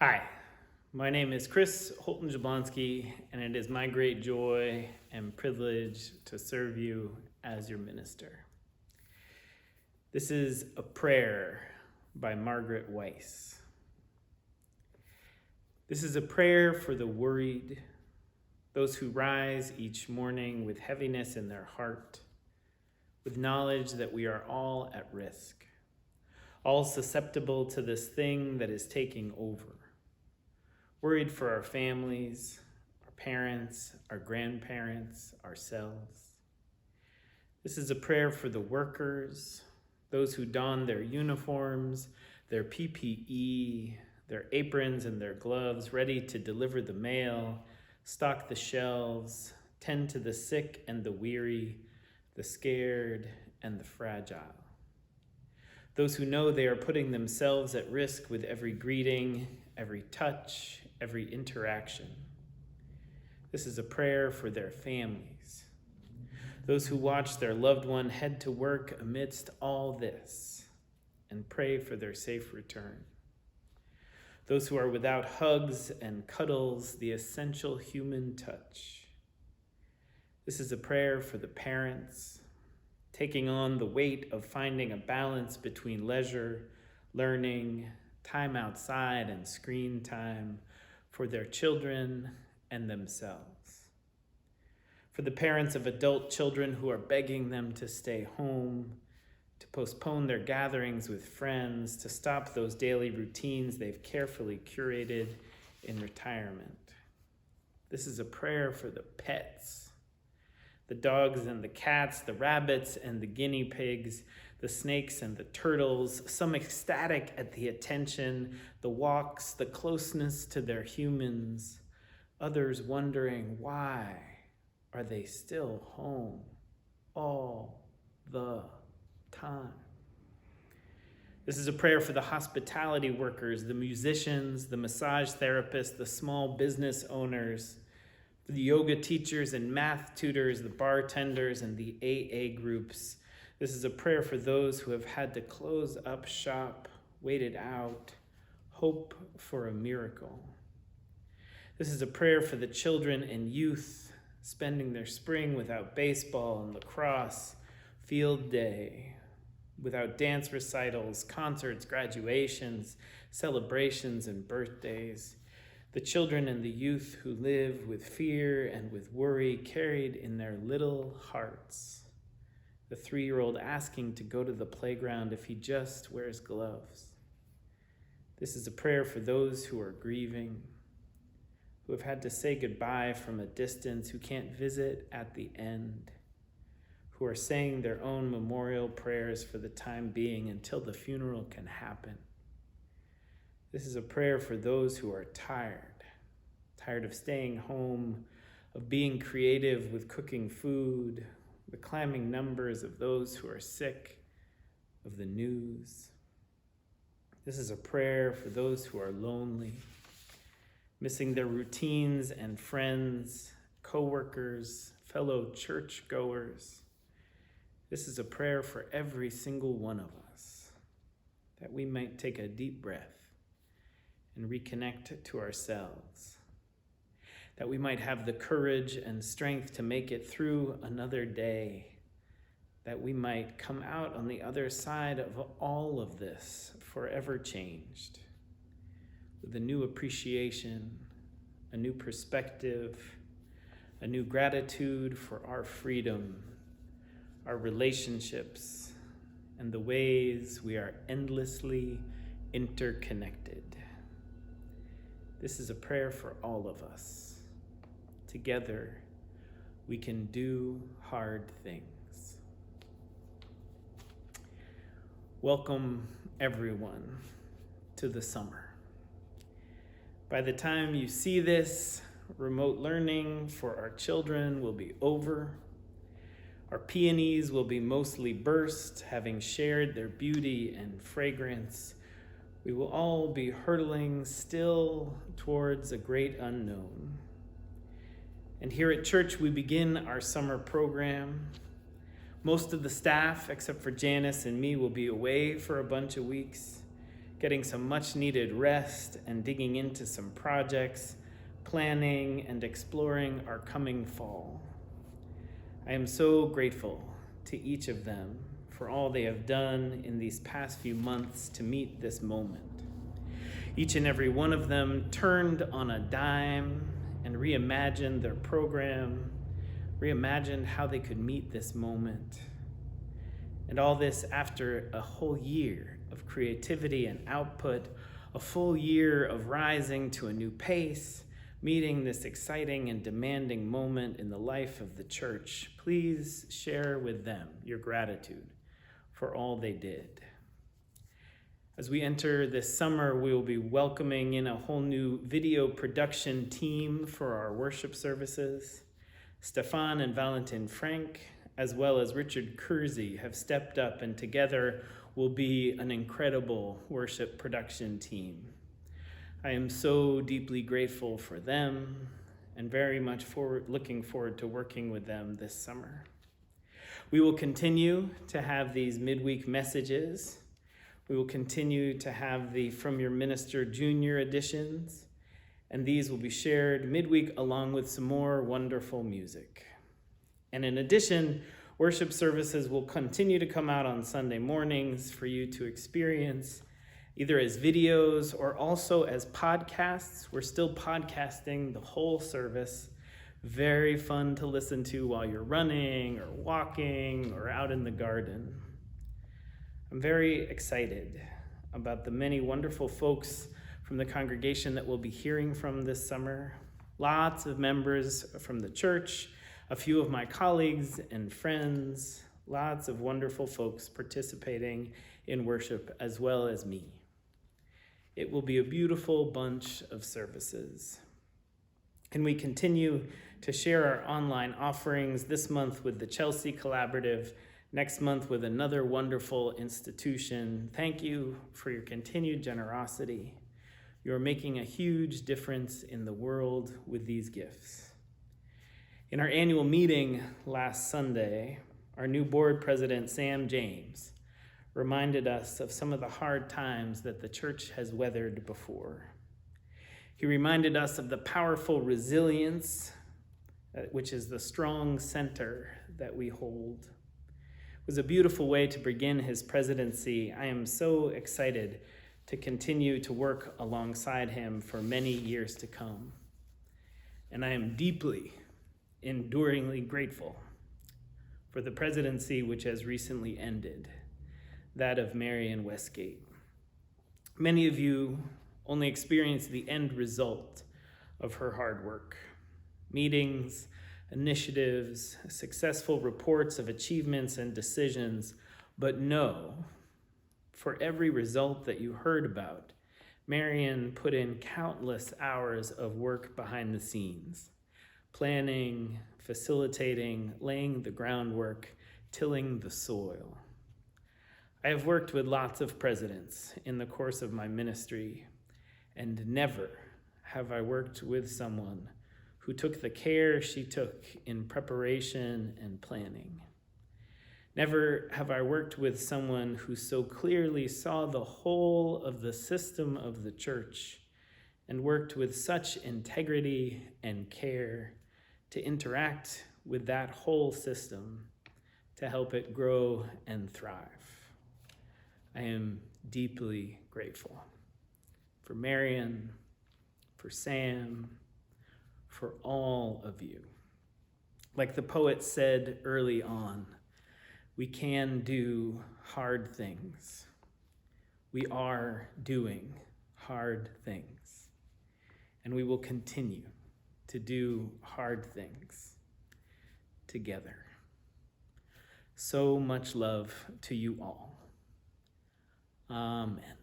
Hi, my name is Chris Holton Jablonski, and it is my great joy and privilege to serve you as your minister. This is a prayer by Margaret Weiss. This is a prayer for the worried, those who rise each morning with heaviness in their heart, with knowledge that we are all at risk, all susceptible to this thing that is taking over. Worried for our families, our parents, our grandparents, ourselves. This is a prayer for the workers, those who don their uniforms, their PPE, their aprons and their gloves, ready to deliver the mail, stock the shelves, tend to the sick and the weary, the scared and the fragile. Those who know they are putting themselves at risk with every greeting, every touch, every interaction. This is a prayer for their families. Those who watch their loved one head to work amidst all this and pray for their safe return. Those who are without hugs and cuddles, the essential human touch. This is a prayer for the parents, taking on the weight of finding a balance between leisure, learning, time outside, and screen time for their children and themselves. For the parents of adult children who are begging them to stay home, to postpone their gatherings with friends, to stop those daily routines they've carefully curated in retirement. This is a prayer for the pets, the dogs and the cats, the rabbits and the guinea pigs, the snakes and the turtles, some ecstatic at the attention, the walks, the closeness to their humans, others wondering why are they still home all the time. This is a prayer for the hospitality workers, the musicians, the massage therapists, the small business owners, the yoga teachers and math tutors, the bartenders and the AA groups. This is a prayer for those who have had to close up shop, wait it out, hope for a miracle. This is a prayer for the children and youth spending their spring without baseball and lacrosse, field day, without dance recitals, concerts, graduations, celebrations, and birthdays. The children and the youth who live with fear and with worry carried in their little hearts. The 3-year-old asking to go to the playground if he just wears gloves. This is a prayer for those who are grieving, who have had to say goodbye from a distance, who can't visit at the end, who are saying their own memorial prayers for the time being until the funeral can happen. This is a prayer for those who are tired of staying home, of being creative with cooking food, the climbing numbers of those who are sick, of the news. This is a prayer for those who are lonely, missing their routines and friends, co-workers, fellow churchgoers. This is a prayer for every single one of us, that we might take a deep breath and reconnect to ourselves, that we might have the courage and strength to make it through another day, that we might come out on the other side of all of this forever changed, with a new appreciation, a new perspective, a new gratitude for our freedom, our relationships, and the ways we are endlessly interconnected. This is a prayer for all of us. Together, we can do hard things. Welcome, everyone, to the summer. By the time you see this, remote learning for our children will be over. Our peonies will be mostly burst, having shared their beauty and fragrance. We will all be hurtling still towards a great unknown. And here at church, we begin our summer program. Most of the staff, except for Janice and me, will be away for a bunch of weeks. getting some much needed rest and digging into some projects, planning and exploring our coming fall. I am so grateful to each of them for all they have done in these past few months to meet this moment. Each and every one of them turned on a dime and reimagined their program, reimagined how they could meet this moment. And all this after a whole year of creativity and output, a full year of rising to a new pace, meeting this exciting and demanding moment in the life of the church. Please share with them your gratitude for all they did. As we enter this summer, we will be welcoming in a whole new video production team for our worship services. Stefan and Valentin Frank, as well as Richard Kersey, have stepped up, and together will be an incredible worship production team. I am so deeply grateful for them and very much looking forward to working with them this summer. We will continue to have these midweek messages. We will continue to have the From Your Minister Junior editions, and these will be shared midweek along with some more wonderful music. And in addition, worship services will continue to come out on Sunday mornings for you to experience, either as videos or also as podcasts. We're still podcasting the whole service. Very fun to listen to while you're running or walking or out in the garden. I'm very excited about the many wonderful folks from the congregation that we'll be hearing from this summer. Lots of members from the church, a few of my colleagues and friends, lots of wonderful folks participating in worship as well as me. It will be a beautiful bunch of services. And we continue to share our online offerings this month with the Chelsea Collaborative, next month with another wonderful institution. Thank you for your continued generosity. You're making a huge difference in the world with these gifts. In our annual meeting last Sunday, our new board president, Sam James, reminded us of some of the hard times that the church has weathered before. He reminded us of the powerful resilience, which is the strong center that we hold. It was a beautiful way to begin his presidency. I am so excited to continue to work alongside him for many years to come. And I am deeply, enduringly grateful for the presidency which has recently ended, that of Marion Westgate. Many of you only experienced the end result of her hard work. Meetings, initiatives, successful reports of achievements and decisions, but know, for every result that you heard about, Marion put in countless hours of work behind the scenes, planning, facilitating, laying the groundwork, tilling the soil. I have worked with lots of presidents in the course of my ministry, and never have I worked with someone who took the care she took in preparation and planning. Never have I worked with someone who so clearly saw the whole of the system of the church and worked with such integrity and care to interact with that whole system to help it grow and thrive. I am deeply grateful for Marion, for Sam, for all of you. Like the poet said early on, we can do hard things. We are doing hard things. And we will continue to do hard things together. So much love to you all. Amen.